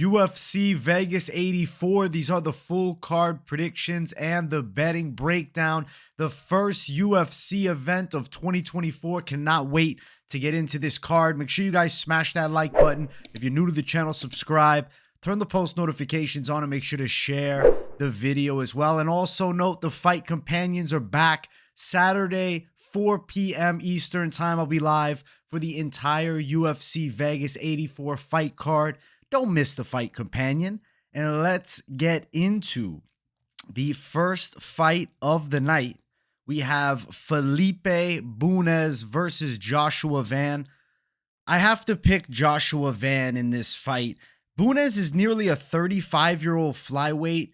UFC Vegas 84. These are the full card predictions and the betting breakdown. The first UFC event of 2024. Cannot wait to get into this card. Make sure you guys smash that like button. If you're new to the channel, subscribe. Turn the post notifications on and make sure to share the video as well. And also note the fight companions are back Saturday, 4 p.m. Eastern time. I'll be live for the entire UFC Vegas 84 fight card. Don't miss the fight companion. And let's get into the first fight of the night. We have Felipe Bunes versus Joshua Van. I have to pick Joshua Van in this fight. Bunes is nearly a 35-year-old flyweight.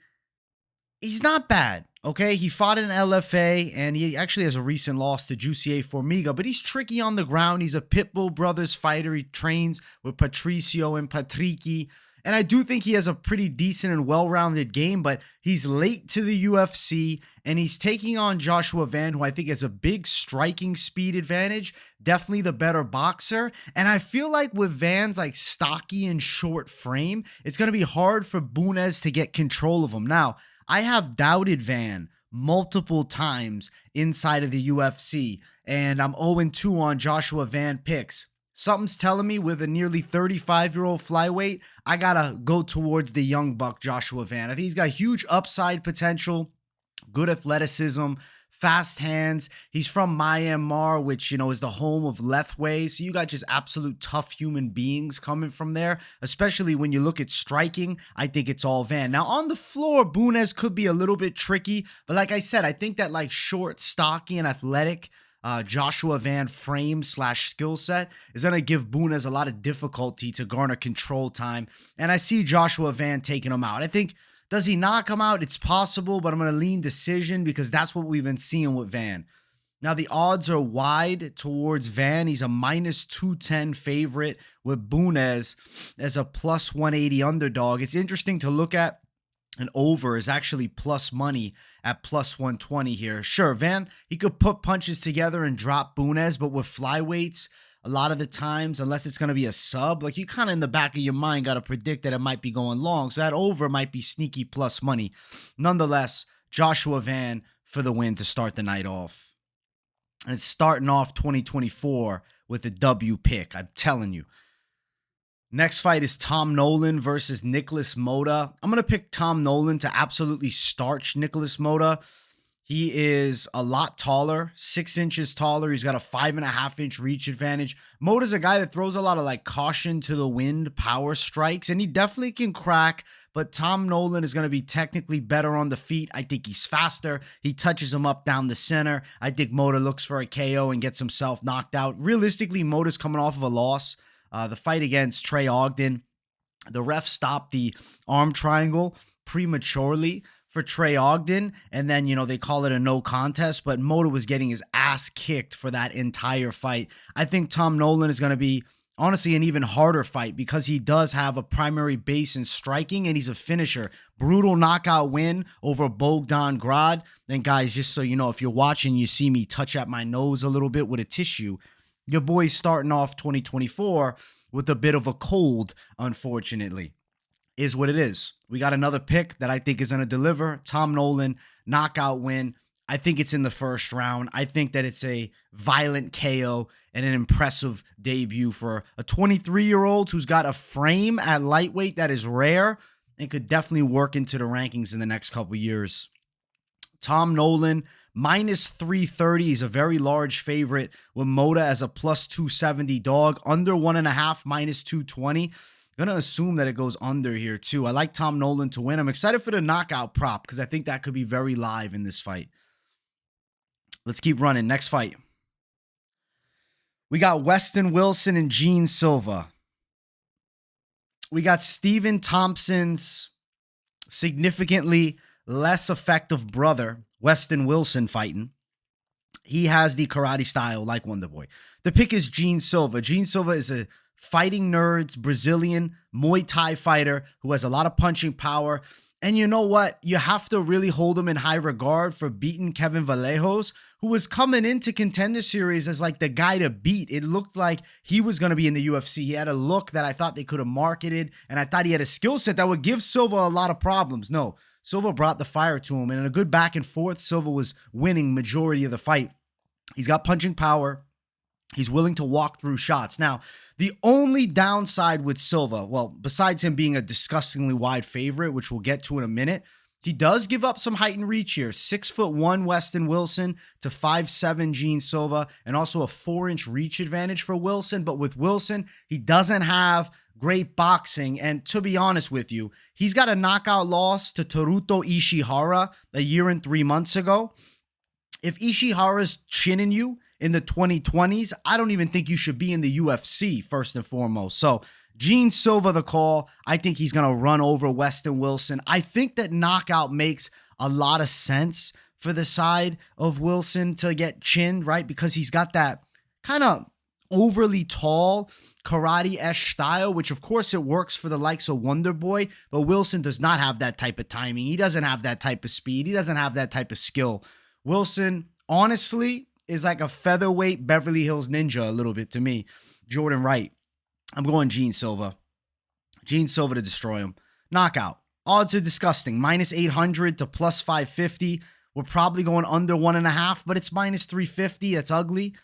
He's not bad, okay? He fought in LFA, and he actually has a recent loss to Jussier Formiga, but he's tricky on the ground. He's a Pitbull Brothers fighter. He trains with Patricio and Patricky, and I do think he has a pretty decent and well-rounded game, but he's late to the UFC, and he's taking on Joshua Van, who I think has a big striking speed advantage, definitely the better boxer, and I feel like with Van's like stocky and short frame, it's going to be hard for Bunes to get control of him. Now, I have doubted Van multiple times inside of the UFC, and I'm 0-2 on Joshua Van picks. Something's telling me with a nearly 35-year-old flyweight, I gotta go towards the young buck Joshua Van. I think he's got huge upside potential, good athleticism, fast hands. He's from Myanmar, which, you know, is the home of Lethwei. So you got just absolute tough human beings coming from there, especially when you look at striking. I think it's all Van. Now, on the floor, Bunes could be a little bit tricky, but like I said, I think that like short, stocky, and athletic Joshua Van frame / skill set is going to give Bunes a lot of difficulty to garner control time. And I see Joshua Van taking him out. I think, does he knock him out? It's possible, but I'm going to lean decision because that's what we've been seeing with Van. Now, the odds are wide towards Van. He's a -210 favorite with Bunes as a +180 underdog. It's interesting to look at. An over is actually plus money at +120 here. Sure, Van, he could put punches together and drop Bunes, but with flyweights, a lot of the times, unless it's going to be a sub, like you kind of in the back of your mind got to predict that it might be going long. So that over might be sneaky plus money. Nonetheless, Joshua Van for the win to start the night off. And starting off 2024 with a W pick, I'm telling you. Next fight is Tom Nolan versus Nicolas Motta. I'm going to pick Tom Nolan to absolutely starch Nicolas Motta. He is a lot taller, 6 inches taller. He's got a 5.5-inch reach advantage. Motta's a guy that throws a lot of like caution to the wind power strikes, and he definitely can crack, but Tom Nolan is going to be technically better on the feet. I think he's faster. He touches him up down the center. I think Motta looks for a KO and gets himself knocked out. Realistically, Motta's coming off of a loss. The fight against Trey Ogden, the ref stopped the arm triangle prematurely for Trey Ogden, and then, you know, they call it a no contest, but Motta was getting his ass kicked for that entire fight. I think Tom Nolan is going to be, honestly, an even harder fight because he does have a primary base in striking, and he's a finisher. Brutal knockout win over Bogdan Grad. Then, guys, just so you know, if you're watching, you see me touch at my nose a little bit with a tissue. Your boy's starting off 2024 with a bit of a cold, unfortunately. Is what it is. We got another pick that I think is going to deliver. Tom Nolan, knockout win. I think it's in the first round. I think that it's a violent KO and an impressive debut for a 23-year-old who's got a frame at lightweight that is rare and could definitely work into the rankings in the next couple years. Tom Nolan, -330. He's a very large favorite with Motta as a +270 dog. Under 1.5, -220. I'm going to assume that it goes under here too. I like Tom Nolan to win. I'm excited for the knockout prop because I think that could be very live in this fight. Let's keep running. Next fight. We got Westin Wilson and Gene Silva. We got Stephen Thompson's significantly less effective brother, Westin Wilson, fighting. He has the karate style like Wonderboy. The pick is Gene Silva. Gene Silva is a fighting nerds Brazilian Muay Thai fighter who has a lot of punching power. And you know what? You have to really hold him in high regard for beating Kevin Vallejos, who was coming into Contender Series as like the guy to beat. It looked like he was going to be in the UFC. He had a look that I thought they could have marketed, and I thought he had a skill set that would give Silva a lot of problems. No, Silva brought the fire to him, and in a good back and forth, Silva was winning majority of the fight. He's got punching power. He's willing to walk through shots. Now, the only downside with Silva, well, besides him being a disgustingly wide favorite, which we'll get to in a minute, he does give up some height and reach here. 6'1" Westin Wilson to 5'7" Gene Silva, and also a 4-inch reach advantage for Wilson. But with Wilson, he doesn't have great boxing. And to be honest with you, he's got a knockout loss to Teruto Ishihara a year and 3 months ago. If Ishihara's chinning you in the 2020s, I don't even think you should be in the UFC, first and foremost. So Gene Silva, the call. I think he's going to run over Westin Wilson. I think that knockout makes a lot of sense for the side of Wilson to get chinned, right? Because he's got that kind of overly tall karate-esque style, which of course it works for the likes of Wonder Boy, but Wilson does not have that type of timing. He doesn't have that type of speed. He doesn't have that type of skill. Wilson, honestly, is like a featherweight Beverly Hills Ninja a little bit to me. Jordan Wright. I'm going Gene Silva. Gene Silva to destroy him. Knockout. Odds are disgusting. -800 to +550. We're probably going under 1.5, but it's -350. That's ugly.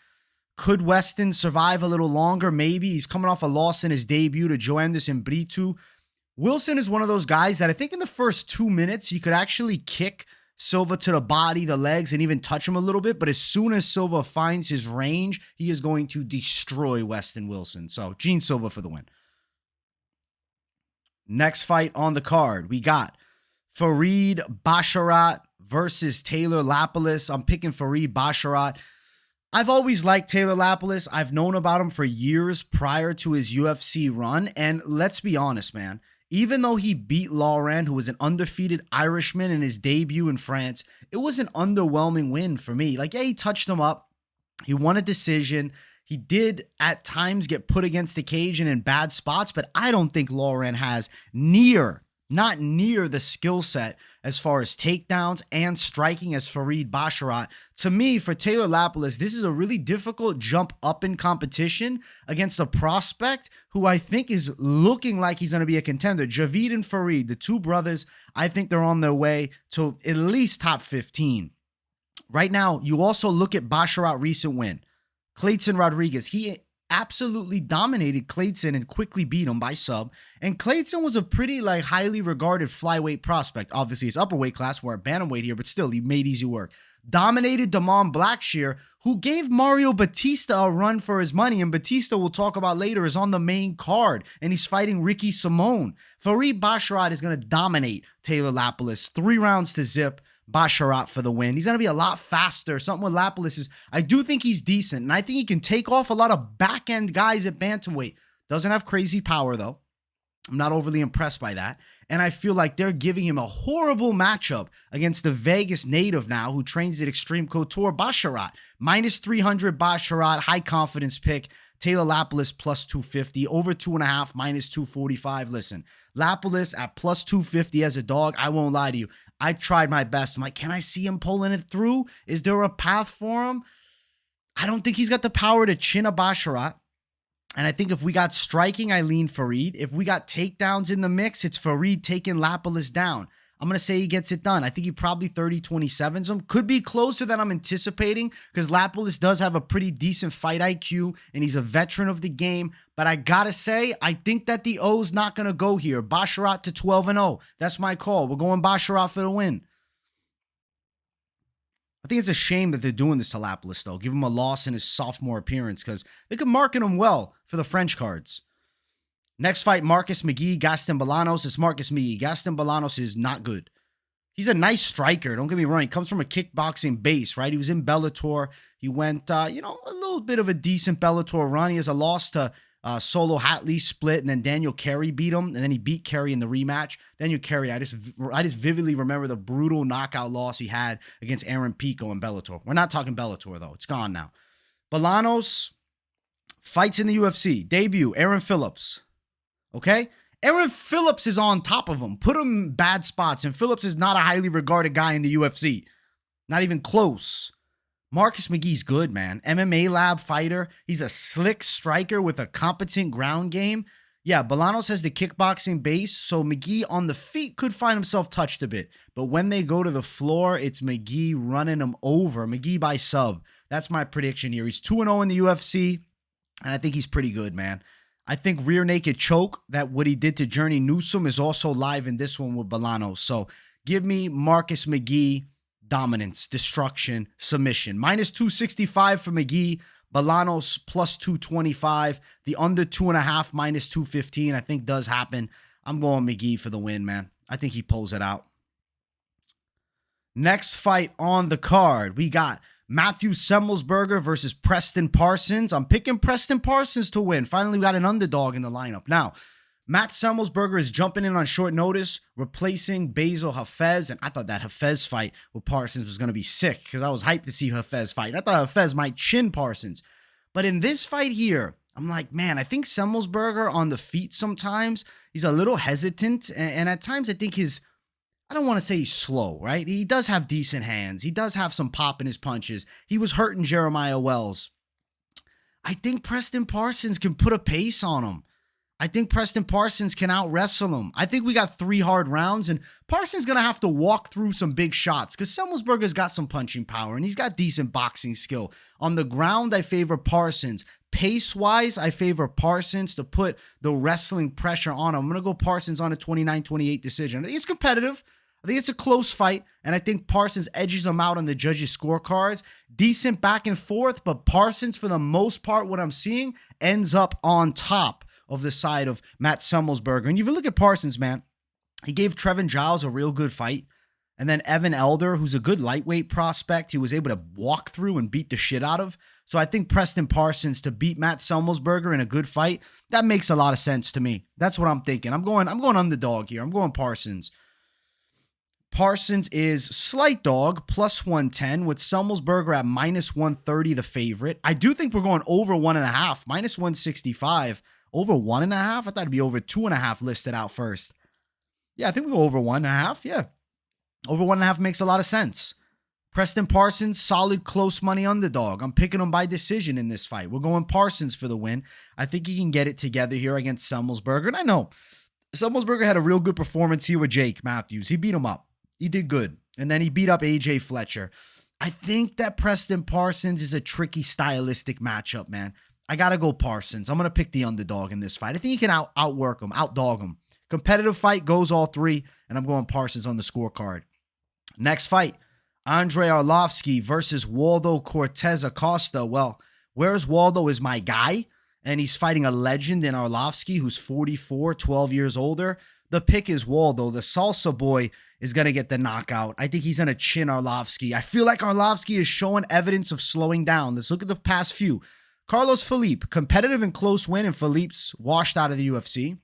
Could Westin survive a little longer? Maybe. He's coming off a loss in his debut to Joe Anderson Brito. Wilson is one of those guys that I think in the first 2 minutes, you could actually kick Silva to the body, the legs, and even touch him a little bit. But as soon as Silva finds his range, he is going to destroy Westin Wilson. So Gene Silva for the win. Next fight on the card, we got Farid Basharat versus Taylor Lapilus. I'm picking Farid Basharat. I've always liked Taylor Lapilus. I've known about him for years prior to his UFC run. And let's be honest, man. Even though he beat Laurent, who was an undefeated Irishman in his debut in France, it was an underwhelming win for me. Like, yeah, he touched him up. He won a decision. He did at times get put against the cage and in bad spots, but I don't think Laurent has not near the skill set as far as takedowns and striking as Farid Basharat. To me, for Taylor Lapilus, this is a really difficult jump up in competition against a prospect who I think is looking like he's going to be a contender. Javid and Farid, the two brothers, I think they're on their way to at least top 15. Right now, you also look at Basharat's recent win. Clayton Rodriguez, he absolutely dominated Clayton and quickly beat him by sub. And Clayton was a pretty highly regarded flyweight prospect. Obviously, it's upper weight class. We're at bantamweight here, but still, he made easy work. Dominated Damon Blackshear, who gave Mario Bautista a run for his money. And Bautista, we'll talk about later, is on the main card. And he's fighting Ricky Simón. Farid Basharat is going to dominate Taylor Lapilus. 3 rounds to zip. Basharat for the win. He's going to be a lot faster. Something with Lapilus is, I do think he's decent, and I think he can take off a lot of back-end guys at bantamweight. Doesn't have crazy power, though. I'm not overly impressed by that. And I feel like they're giving him a horrible matchup against the Vegas native now who trains at Extreme Couture, Basharat. -300 Basharat, high confidence pick. Taylor Lapilus +250, over 2.5, -245. Listen, Lapilus at +250 as a dog, I won't lie to you. I tried my best. I'm like, can I see him pulling it through? Is there a path for him? I don't think he's got the power to chin a Basharat. And I think if we got striking, I lean Farid. If we got takedowns in the mix, it's Farid taking Lapilus down. I'm going to say he gets it done. I think he probably 30-27s him. Could be closer than I'm anticipating because Lapilus does have a pretty decent fight IQ and he's a veteran of the game. But I got to say, I think that the O's not going to go here. Basharat to 12-0. That's my call. We're going Basharat for the win. I think it's a shame that they're doing this to Lapilus, though. Give him a loss in his sophomore appearance because they could market him well for the French cards. Next fight, Marcus McGhee, Gaston Bolaños. It's Marcus McGhee. Gaston Bolaños is not good. He's a nice striker. Don't get me wrong. He comes from a kickboxing base, right? He was in Bellator. He went, a little bit of a decent Bellator run. He has a loss to Solo Hatley split, and then Daniel Carey beat him, and then he beat Carey in the rematch. Daniel Carey, I just vividly remember the brutal knockout loss he had against Aaron Pico in Bellator. We're not talking Bellator, though. It's gone now. Bolaños fights in the UFC. Debut, Aaron Phillips. Okay? Aaron Phillips is on top of him. Put him in bad spots, and Phillips is not a highly regarded guy in the UFC. Not even close. Marcus McGhee's good, man. MMA lab fighter. He's a slick striker with a competent ground game. Yeah, Bolaños has the kickboxing base, so McGhee on the feet could find himself touched a bit. But when they go to the floor, it's McGhee running him over. McGhee by sub. That's my prediction here. He's 2-0 in the UFC, and I think he's pretty good, man. I think rear naked choke, that what he did to Journey Newsome, is also live in this one with Bolaños. So give me Marcus McGhee, dominance, destruction, submission. Minus 265 for McGhee. Bolaños plus 225. The under 2.5 minus 215 I think does happen. I'm going McGhee for the win, man. I think he pulls it out. Next fight on the card, we got Matheus Semelsberger versus Preston Parsons. I'm picking Preston Parsons to win. Finally, we got an underdog in the lineup. Now, Matt Semelsberger is jumping in on short notice, replacing Basil Hafez. And I thought that Hafez fight with Parsons was going to be sick because I was hyped to see Hafez fight. I thought Hafez might chin Parsons. But in this fight here, I'm like, man, I think Semelsberger on the feet sometimes, he's a little hesitant. And at times I think I don't want to say he's slow, right? He does have decent hands. He does have some pop in his punches. He was hurting Jeremiah Wells. I think Preston Parsons can put a pace on him. I think Preston Parsons can out-wrestle him. I think we got 3 hard rounds, and Parsons going to have to walk through some big shots because Semelsberger's got some punching power, and he's got decent boxing skill. On the ground, I favor Parsons. Pace-wise, I favor Parsons to put the wrestling pressure on him. I'm going to go Parsons on a 29-28 decision. I think it's competitive. I think it's a close fight, and I think Parsons edges him out on the judges' scorecards. Decent back and forth, but Parsons, for the most part, what I'm seeing, ends up on top of the side of Matt Semelsberger. And if you look at Parsons, man, he gave Trevin Giles a real good fight. And then Evan Elder, who's a good lightweight prospect, he was able to walk through and beat the shit out of. So I think Preston Parsons to beat Matt Semelsberger in a good fight, that makes a lot of sense to me. That's what I'm thinking. I'm going underdog here. I'm going Parsons. Parsons is slight dog, plus 110, with Semelsberger at minus 130, the favorite. I do think we're going over 1.5, minus 165. Over 1.5? I thought it'd be over 2.5 listed out first. Yeah, I think we go over 1.5. Yeah. Over 1.5 makes a lot of sense. Preston Parsons, solid close money underdog. I'm picking him by decision in this fight. We're going Parsons for the win. I think he can get it together here against Semelsberger. And I know Semelsberger had a real good performance here with Jake Mathews. He beat him up. He did good. And then he beat up AJ Fletcher. I think that Preston Parsons is a tricky stylistic matchup, man. I got to go Parsons. I'm going to pick the underdog in this fight. I think he can outwork him, outdog him. Competitive fight, goes all 3, and I'm going Parsons on the scorecard. Next fight, Andrei Arlovski versus Waldo Cortes-Acosta. Well, where's Waldo is my guy, and he's fighting a legend in Arlovski who's 44, 12 years older. The pick is Waldo. The salsa boy is going to get the knockout. I think he's going to chin Arlovski. I feel like Arlovski is showing evidence of slowing down. Let's look at the past few. Carlos Felipe, competitive and close win, and Felipe's washed out of the UFC.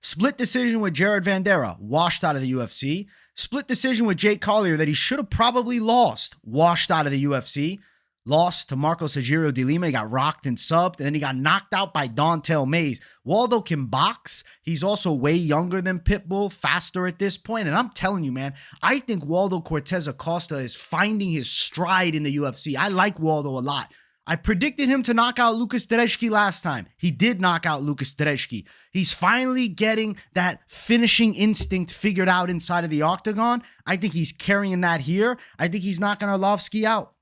Split decision with Jared Vanderaa, washed out of the UFC. Split decision with Jake Collier that he should have probably lost, washed out of the UFC. Lost to Marcos Aguirre de Lima. He got rocked and subbed, and then he got knocked out by Dontel Mays. Waldo can box. He's also way younger than Pitbull, faster at this point. And I'm telling you, man, I think Waldo Cortes-Acosta is finding his stride in the UFC. I like Waldo a lot. I predicted him to knock out Lucas Dereshki last time. He did knock out Lucas Dereshki. He's finally getting that finishing instinct figured out inside of the octagon. I think he's carrying that here. I think he's knocking Arlovski out.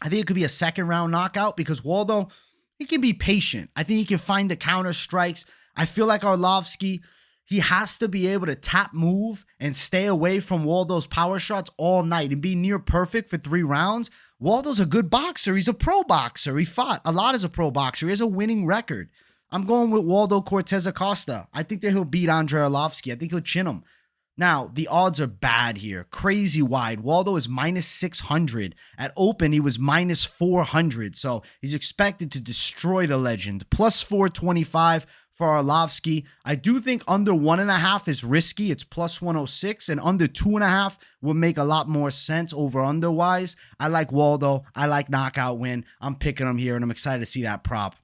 I think it could be a second round knockout because Waldo, he can be patient. I think he can find the counter strikes. I feel like Arlovski, he has to be able to tap move and stay away from Waldo's power shots all night and be near perfect for 3 rounds. Waldo's a good boxer. He's a pro boxer. He fought a lot as a pro boxer. He has a winning record. I'm going with Waldo Cortes-Acosta. I think that he'll beat Andrei Arlovski. I think he'll chin him. Now, the odds are bad here. Crazy wide. Waldo is minus 600. At open, he was minus 400. So he's expected to destroy the legend. Plus 425 for Arlovski. I do think under 1.5 is risky. It's plus 106. And under 2.5 would make a lot more sense over underwise. I like Waldo. I like knockout win. I'm picking him here, and I'm excited to see that prop.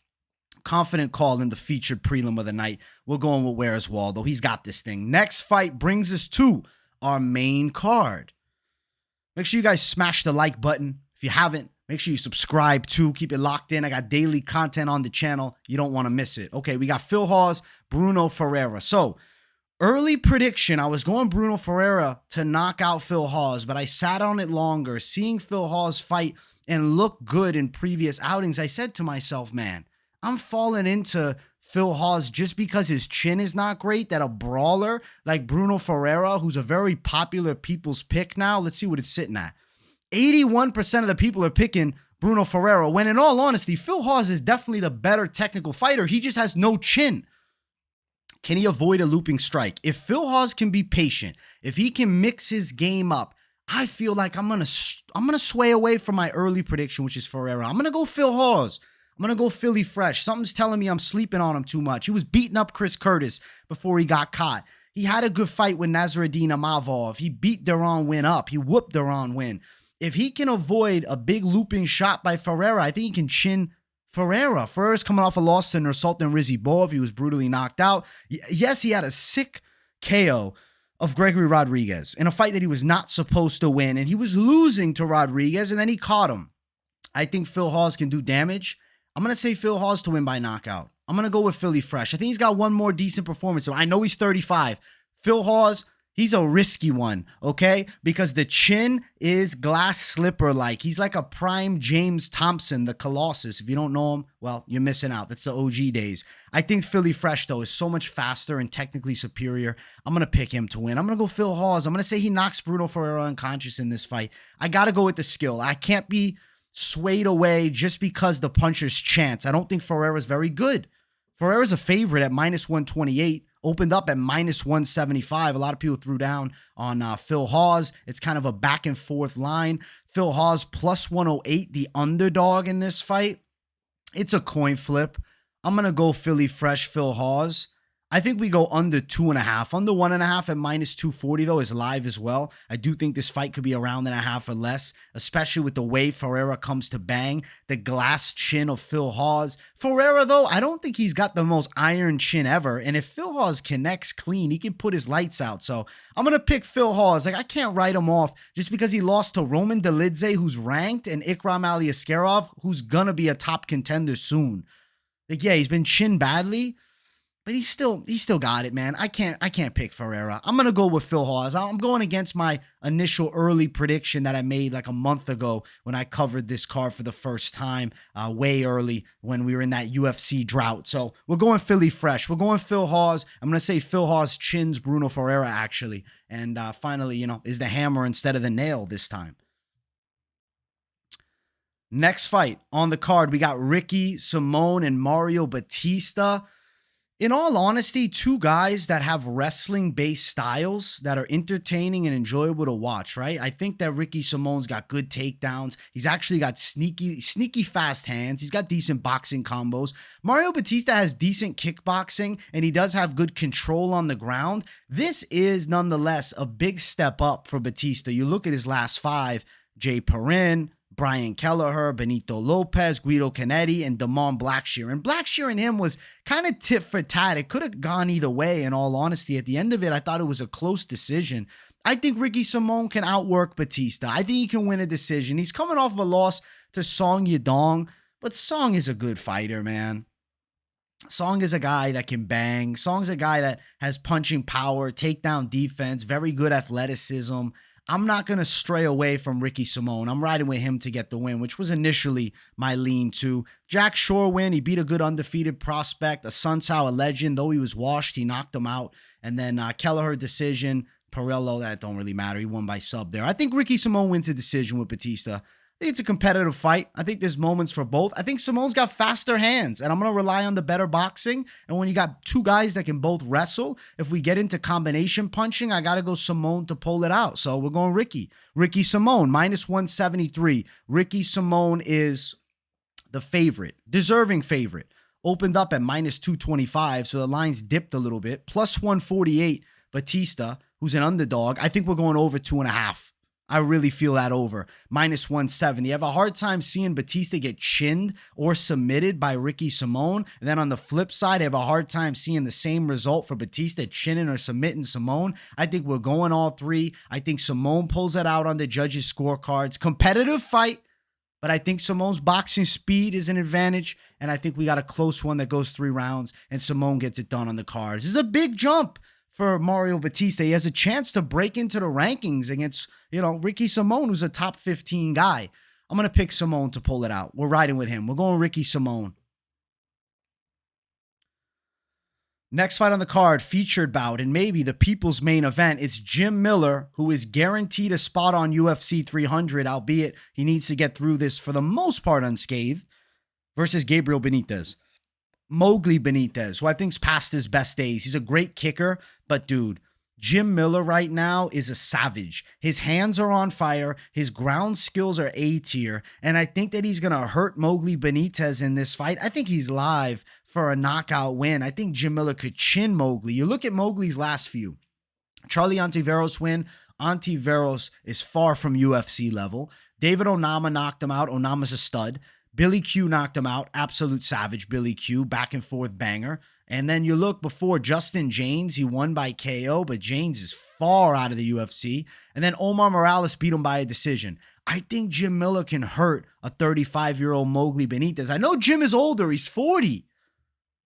Confident call in the featured prelim of the night. We're going with Where's Waldo. He's got this thing. Next fight brings us to our main card. Make sure you guys smash the like button. If you haven't, make sure you subscribe too. Keep it locked in. I got daily content on the channel. You don't want to miss it. Okay, we got Phil Hawes, Brunno Ferreira. So, early prediction, I was going Brunno Ferreira to knock out Phil Hawes, but I sat on it longer. Seeing Phil Hawes fight and look good in previous outings, I said to myself, man, I'm falling into Phil Hawes just because his chin is not great, that a brawler like Brunno Ferreira, who's a very popular people's pick now, let's see what it's sitting at. 81% of the people are picking Brunno Ferreira, when in all honesty, Phil Hawes is definitely the better technical fighter. He just has no chin. Can he avoid a looping strike? If Phil Hawes can be patient, if he can mix his game up, I feel like I'm gonna sway away from my early prediction, which is Ferreira. I'm gonna go Phil Hawes. I'm going to go Philly fresh. Something's telling me I'm sleeping on him too much. He was beating up Chris Curtis before he got caught. He had a good fight with Nasruddin Imavov. He beat Deron Win up. He whooped Deron Win. If he can avoid a big looping shot by Ferreira, I think he can chin Ferreira. Ferreira's coming off a loss to Nursultan Rizibov. He was brutally knocked out. Yes, he had a sick KO of Gregory Rodriguez in a fight that he was not supposed to win, and he was losing to Rodriguez, and then he caught him. I think Phil Hawes can do damage. I'm going to say Phil Hawes to win by knockout. I'm going to go with Philly fresh. I think he's got one more decent performance. So I know he's 35. Phil Hawes, he's a risky one, okay? Because the chin is glass slipper-like. He's like a prime James Thompson, the Colossus. If you don't know him, well, you're missing out. That's the OG days. I think Philly fresh, though, is so much faster and technically superior. I'm going to pick him to win. I'm going to go Phil Hawes. I'm going to say he knocks Brunno Ferreira unconscious in this fight. I got to go with the skill. I can't be swayed away just because the puncher's chance. I don't think Ferreira's very good. Ferreira's a favorite at minus 128, opened up at minus 175. A lot of people threw down on Phil Hawes. It's kind of a back and forth line. Phil Hawes plus 108, the underdog in this fight. It's a coin flip. I'm going to go Philly fresh Phil Hawes. I think we go under 2.5. Under 1.5 at minus 240, though, is live as well. I do think this fight could be a round and a half or less, especially with the way Ferreira comes to bang. The glass chin of Phil Hawes. Ferreira, though, I don't think he's got the most iron chin ever. And if Phil Hawes connects clean, he can put his lights out. So I'm going to pick Phil Hawes. Like, I can't write him off just because he lost to Roman Dolidze, who's ranked, and Ikram Aliaskarov, who's going to be a top contender soon. Like, yeah, he's been chin badly, but he's still got it, man. I can't pick Ferreira. I'm going to go with Phil Hawes. I'm going against my initial early prediction that I made like a month ago when I covered this card for the first time, way early when we were in that UFC drought. So we're going Philly fresh. We're going Phil Hawes. I'm going to say Phil Hawes chins Brunno Ferreira, actually. And finally, is the hammer instead of the nail this time. Next fight on the card, we got Ricky Simón and Mario Bautista. In all honesty, two guys that have wrestling-based styles that are entertaining and enjoyable to watch, right? I think that Ricky Simón's got good takedowns. He's actually got sneaky fast hands. He's got decent boxing combos. Mario Bautista has decent kickboxing, and he does have good control on the ground. This is nonetheless a big step up for Bautista. You look at his last five: Jay Perrin, Brian Kelleher, Benito Lopez, Guido Canetti, and Damon Blackshear. And Blackshear and him was kind of tit for tat. It could have gone either way, in all honesty. At the end of it, I thought it was a close decision. I think Ricky Simón can outwork Bautista. I think he can win a decision. He's coming off of a loss to Song Yadong, but Song is a good fighter, man. Song is a guy that can bang. Song's a guy that has punching power, takedown defense, very good athleticism. I'm not going to stray away from Ricky Simón. I'm riding with him to get the win, which was initially my lean to. Jack Shore win. He beat a good undefeated prospect, a Sun Tzu, a legend. Though he was washed, he knocked him out. And then Kelleher decision. Parello, that don't really matter. He won by sub there. I think Ricky Simón wins a decision with Bautista. I think it's a competitive fight. I think there's moments for both. I think Simon's got faster hands, and I'm going to rely on the better boxing. And when you got two guys that can both wrestle, if we get into combination punching, I got to go Simón to pull it out. So we're going Ricky. Ricky Simón, minus 173. Ricky Simón is the favorite, deserving favorite. Opened up at minus 225, so the line's dipped a little bit. Plus 148, Bautista, who's an underdog. I think we're going over 2.5. I really feel that over. -170. You have a hard time seeing Bautista get chinned or submitted by Ricky Simón. And then on the flip side, I have a hard time seeing the same result for Bautista chinning or submitting Simón. I think we're going all three. I think Simón pulls it out on the judges' scorecards. Competitive fight, but I think Simon's boxing speed is an advantage. And I think we got a close one that goes 3 rounds and Simón gets it done on the cards. This is a big jump for Mario Bautista. He has a chance to break into the rankings against, Ricky Simón, who's a top 15 guy. I'm going to pick Simón to pull it out. We're riding with him. We're going Ricky Simón. Next fight on the card, featured bout, and maybe the people's main event. It's Jim Miller, who is guaranteed a spot on UFC 300, albeit he needs to get through this for the most part unscathed, versus Gabriel Benítez. Mowgli Benítez, who I think's past his best days. He's a great kicker, but dude, Jim Miller right now is a savage. His hands are on fire. His ground skills are A tier, and I think that he's going to hurt Mowgli Benítez in this fight. I think he's live for a knockout win. I think Jim Miller could chin Mowgli. You look at Mowgli's last few. Charlie Ontiveros win. Ontiveros is far from UFC level. David Onama knocked him out. Onama's a stud. Billy Q knocked him out. Absolute savage Billy Q. Back and forth banger. And then you look before Justin James. He won by KO, but James is far out of the UFC. And then Omar Morales beat him by a decision. I think Jim Miller can hurt a 35-year-old Mowgli Benítez. I know Jim is older. He's 40.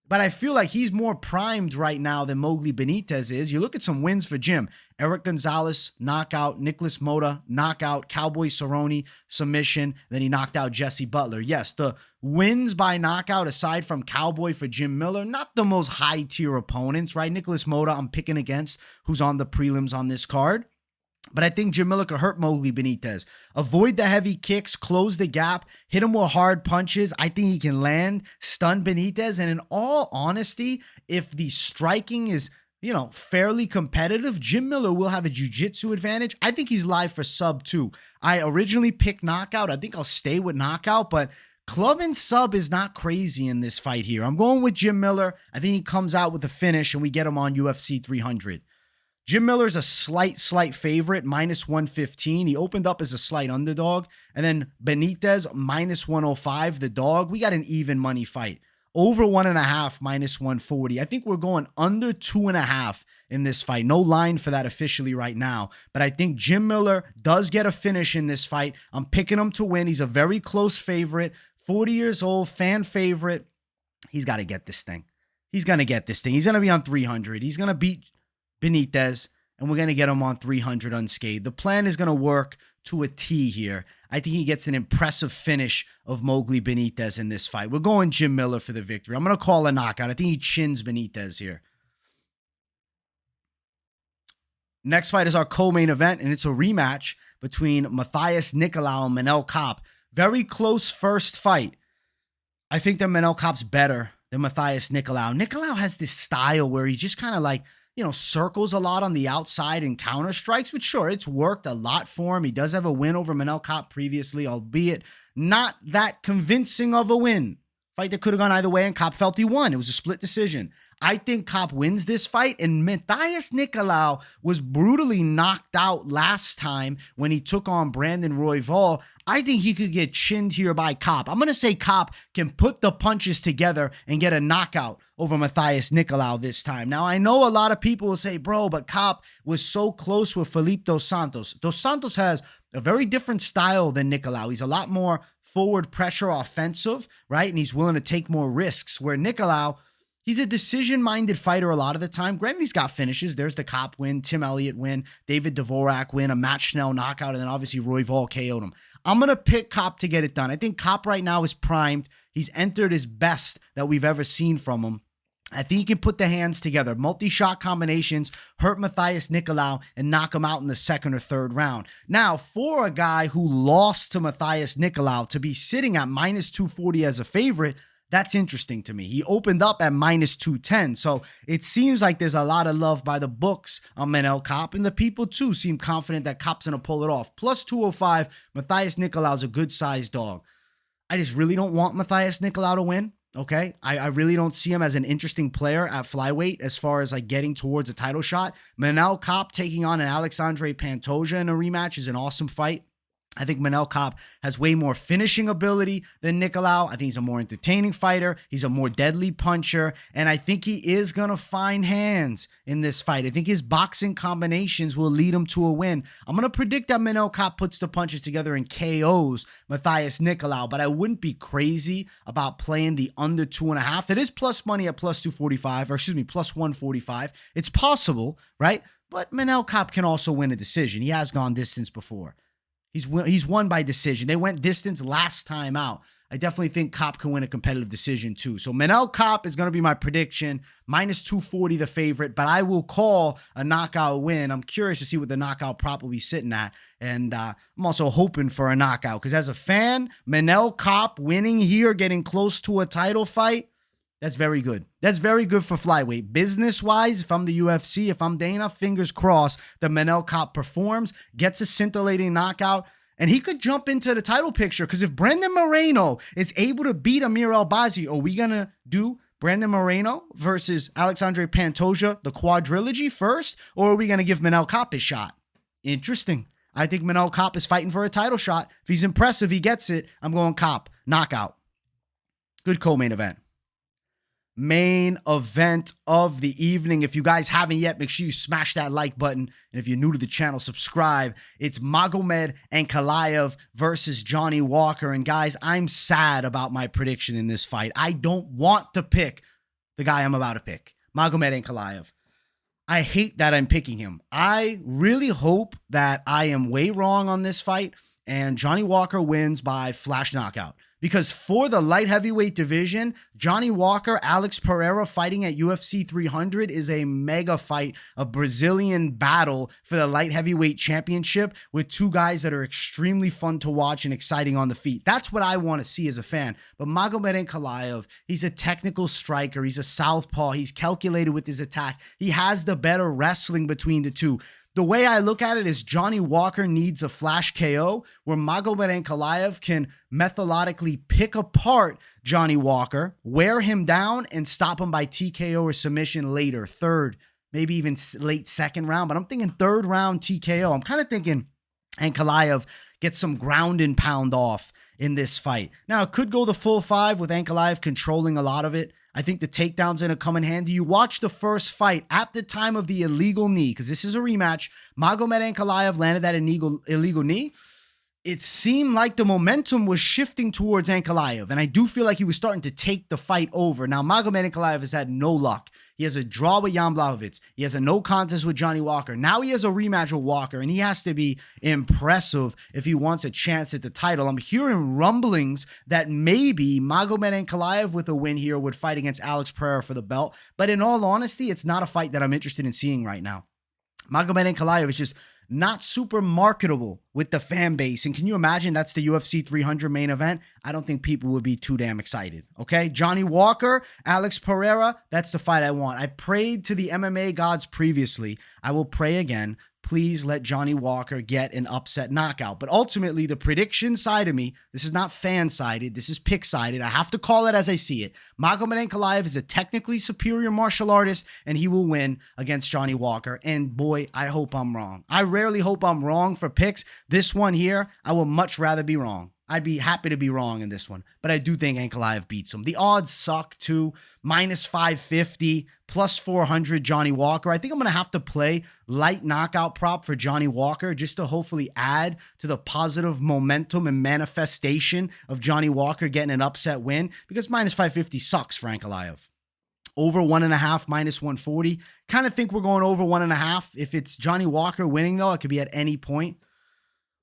But I feel like he's more primed right now than Mowgli Benítez is. You look at some wins for Jim. Eric Gonzalez, knockout. Nicholas Motta, knockout. Cowboy Cerrone, submission. Then he knocked out Jesse Butler. Yes, the wins by knockout, aside from Cowboy for Jim Miller, not the most high-tier opponents, right? Nicholas Motta, I'm picking against, who's on the prelims on this card. But I think Jim Miller could hurt Mowgli Benítez. Avoid the heavy kicks, close the gap, hit him with hard punches. I think he can land, stun Benítez. And in all honesty, if the striking is, fairly competitive, Jim Miller will have a jiu-jitsu advantage. I think he's live for sub 2. I originally picked knockout. I think I'll stay with knockout, but club and sub is not crazy in this fight here. I'm going with Jim Miller. I think he comes out with a finish and we get him on UFC 300. Jim Miller's a slight favorite, -115. He opened up as a slight underdog. And then Benítez, -105, the dog. We got an even money fight. Over 1.5, -140. I think we're going under 2.5 in this fight. No line for that officially right now. But I think Jim Miller does get a finish in this fight. I'm picking him to win. He's a very close favorite. 40 years old, fan favorite. He's got to get this thing. He's going to get this thing. He's going to be on 300. He's going to beat Benítez, and we're going to get him on 300 unscathed. The plan is going to work to a T here. I think he gets an impressive finish of Mowgli Benítez in this fight. We're going Jim Miller for the victory. I'm going to call a knockout. I think he chins Benítez here. Next fight is our co-main event, and it's a rematch between Matheus Nicolau and Manel Kape. Very close first fight. I think that Manel Kape's better than Matheus Nicolau. Nicolau has this style where he just kind of circles a lot on the outside and counter strikes, but sure, it's worked a lot for him. He does have a win over Manel Kape previously, albeit not that convincing of a win. Fight that could have gone either way, and Kape felt he won. It was a split decision. I think Kape wins this fight, and Matheus Nicolau was brutally knocked out last time when he took on Brandon Royval. I think he could get chinned here by Kape. I'm going to say Kape can put the punches together and get a knockout over Matheus Nicolau this time. Now, I know a lot of people will say, bro, but Kape was so close with Felipe dos Santos. Dos Santos has a very different style than Nicolau. He's a lot more forward pressure offensive, right? And he's willing to take more risks, where Nicolau, he's a decision-minded fighter a lot of the time. Granted, he's got finishes. There's the Kape win, Tim Elliott win, David Dvorak win, a Matt Schnell knockout, and then obviously Royval KO'd him. I'm going to pick Kape to get it done. I think Kape right now is primed. He's entered his best that we've ever seen from him. I think he can put the hands together, multi-shot combinations, hurt Matheus Nicolau, and knock him out in the second or third round. Now, for a guy who lost to Matheus Nicolau to be sitting at -240 as a favorite, that's interesting to me. He opened up at -210, so it seems like there's a lot of love by the books on Manel Kape, and the people too seem confident that Kape's going to pull it off. Plus 205, Matheus Nicolau's a good-sized dog. I just really don't want Matheus Nicolau to win. Okay, I really don't see him as an interesting player at flyweight as far as like getting towards a title shot. Manel Kape taking on an Alexandre Pantoja in a rematch is an awesome fight. I think Manel Kape has way more finishing ability than Nicolau. I think he's a more entertaining fighter. He's a more deadly puncher. And I think he is going to find hands in this fight. I think his boxing combinations will lead him to a win. I'm going to predict that Manel Kape puts the punches together and KOs Matheus Nicolau. But I wouldn't be crazy about playing the under 2.5. It is plus money at plus 245, or excuse me, plus 145. It's possible, right? But Manel Kape can also win a decision. He has gone distance before. He's won by decision. They went distance last time out. I definitely think Kape can win a competitive decision too. So Manel Kape is going to be my prediction. Minus 240 the favorite, but I will call a knockout win. I'm curious to see what the knockout prop will be sitting at. And I'm also hoping for a knockout because as a fan, Manel Kape winning here, getting close to a title fight, that's very good. That's very good for flyweight. Business-wise, if I'm the UFC, if I'm Dana, fingers crossed that Manel Kape performs, gets a scintillating knockout, and he could jump into the title picture. Because if Brandon Moreno is able to beat Amir Albazi, are we going to do Brandon Moreno versus Alexandre Pantoja, the quadrilogy first? Or are we going to give Manel Kape a shot? Interesting. I think Manel Kape is fighting for a title shot. If he's impressive, he gets it. I'm going Kape. Knockout. Good co-main event. Main event of the evening. If you guys haven't yet, make sure you smash that like button. And if you're new to the channel, subscribe. It's Magomed Ankalaev versus Johnny Walker. And guys, I'm sad about my prediction in this fight. I don't want to pick the guy I'm about to pick, Magomed Ankalaev. I hate that I'm picking him. I really hope that I am way wrong on this fight and Johnny Walker wins by flash knockout. Because for the light heavyweight division, Johnny Walker, Alex Pereira fighting at UFC 300 is a mega fight, a Brazilian battle for the light heavyweight championship with two guys that are extremely fun to watch and exciting on the feet. That's what I want to see as a fan. But Magomed Ankalaev, he's a technical striker. He's a southpaw. He's calculated with his attack. He has the better wrestling between the two. The way I look at it is Johnny Walker needs a flash KO where Magomed Ankalaev can methodically pick apart Johnny Walker, wear him down, and stop him by TKO or submission later, third, maybe even late second round. But I'm thinking third round TKO. I'm kind of thinking Ankalaev gets some ground and pound off in this fight. Now, it could go the full 5 with Ankalaev controlling a lot of it. I think the takedown's going to come in handy. You watch the first fight at the time of the illegal knee, because this is a rematch. Magomed Ankalaev landed that illegal knee. It seemed like the momentum was shifting towards Ankalaev, and I do feel like he was starting to take the fight over. Now, Magomed Ankalaev has had no luck. He has a draw with Jan Blachowicz. He has a no contest with Johnny Walker. Now he has a rematch with Walker, and he has to be impressive if he wants a chance at the title. I'm hearing rumblings that maybe Magomed Ankalaev with a win here would fight against Alex Pereira for the belt. But in all honesty, it's not a fight that I'm interested in seeing right now. Magomed Ankalaev is just not super marketable with the fan base. And can you imagine that's the UFC 300 main event? I don't think people would be too damn excited. Okay. Johnny Walker, Alex Pereira, that's the fight I want. I prayed to the MMA gods previously. I will pray again. Please let Johnny Walker get an upset knockout. But ultimately, the prediction side of me, this is not fan-sided, this is pick-sided. I have to call it as I see it. Magomed Ankalaev is a technically superior martial artist, and he will win against Johnny Walker. And boy, I hope I'm wrong. I rarely hope I'm wrong for picks. This one here, I will much rather be wrong. I'd be happy to be wrong in this one, but I do think Ankalaev beats him. The odds suck too. Minus 550, plus 400 Johnny Walker. I think I'm going to have to play light knockout prop for Johnny Walker just to hopefully add to the positive momentum and manifestation of Johnny Walker getting an upset win, because minus 550 sucks for Ankalaev. Over 1.5, minus 140. Kind of think we're going over 1.5. If it's Johnny Walker winning though, it could be at any point.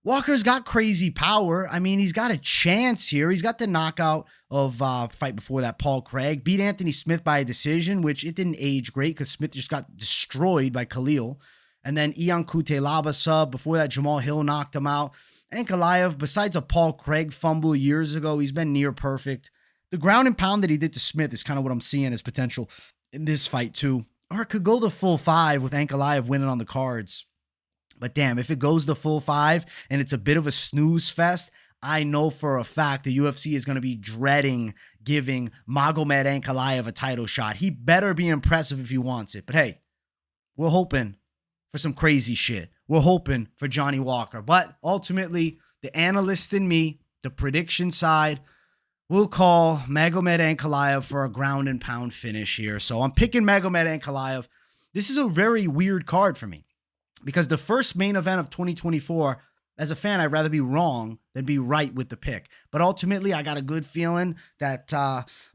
Walker's got crazy power. I mean, he's got a chance here. He's got the knockout of fight before that, Paul Craig. Beat Anthony Smith by a decision, which it didn't age great because Smith just got destroyed by Khalil. And then Ian Cutelaba sub. Before that, Jamal Hill knocked him out. Ankalaev, besides a Paul Craig fumble years ago, he's been near perfect. The ground and pound that he did to Smith is kind of what I'm seeing as potential in this fight too. Or it could go the full 5 with Ankalaev winning on the cards. But damn, if it goes the full 5 and it's a bit of a snooze fest, I know for a fact the UFC is going to be dreading giving Magomed Ankalaev a title shot. He better be impressive if he wants it. But hey, we're hoping for some crazy shit. We're hoping for Johnny Walker. But ultimately, the analyst in me, the prediction side, will call Magomed Ankalaev for a ground and pound finish here. So I'm picking Magomed Ankalaev. This is a very weird card for me because the first main event of 2024, as a fan, I'd rather be wrong than be right with the pick. But ultimately, I got a good feeling that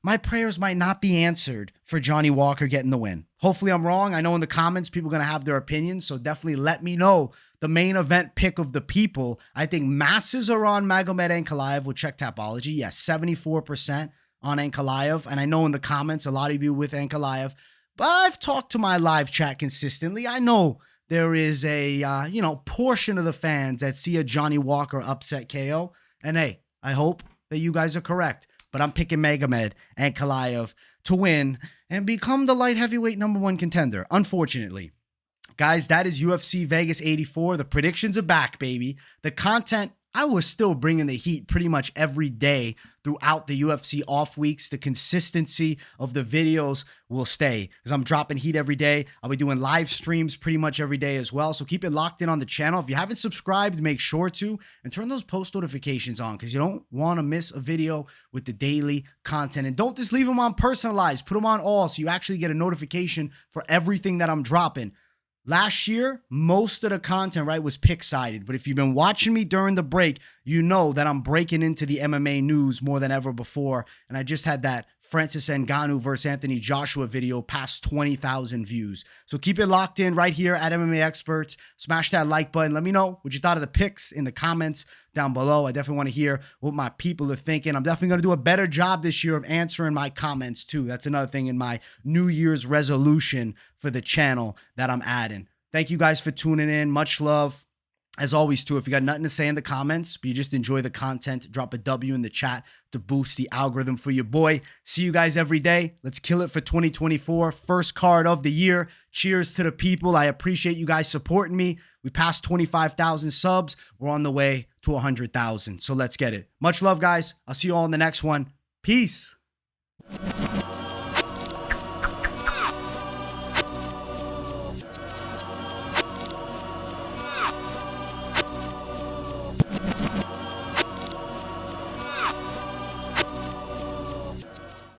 my prayers might not be answered for Johnny Walker getting the win. Hopefully, I'm wrong. I know in the comments, people are going to have their opinions, so definitely let me know the main event pick of the people. I think masses are on Magomed Ankalaev with Check Tapology. Yes, 74% on Ankalaev. And I know in the comments, a lot of you with Ankalaev. But I've talked to my live chat consistently. I know there is a, portion of the fans that see a Johnny Walker upset KO. And hey, I hope that you guys are correct. But I'm picking Magomed Ankalaev to win and become the light heavyweight #1 contender, unfortunately. Guys, that is UFC Vegas 84. The predictions are back, baby. The content, I was still bringing the heat pretty much every day throughout the UFC off weeks. The consistency of the videos will stay because I'm dropping heat every day. I'll be doing live streams pretty much every day as well. So keep it locked in on the channel. If you haven't subscribed, make sure to, and turn those post notifications on because you don't want to miss a video with the daily content. And don't just leave them on personalized. Put them on all so you actually get a notification for everything that I'm dropping. Last year, most of the content, right, was pick-sided. But if you've been watching me during the break, you know that I'm breaking into the MMA news more than ever before. And I just had that Francis Ngannou versus Anthony Joshua video past 20,000 views. So keep it locked in right here at MMA Experts. Smash that like button. Let me know what you thought of the picks in the comments down below. I definitely want to hear what my people are thinking. I'm definitely going to do a better job this year of answering my comments too. That's another thing in my New Year's resolution for the channel that I'm adding. Thank you guys for tuning in. Much love. As always, too, if you got nothing to say in the comments, but you just enjoy the content, drop a W in the chat to boost the algorithm for your boy. See you guys every day. Let's kill it for 2024. First card of the year. Cheers to the people. I appreciate you guys supporting me. We passed 25,000 subs. We're on the way to 100,000. So let's get it. Much love, guys. I'll see you all in the next one. Peace.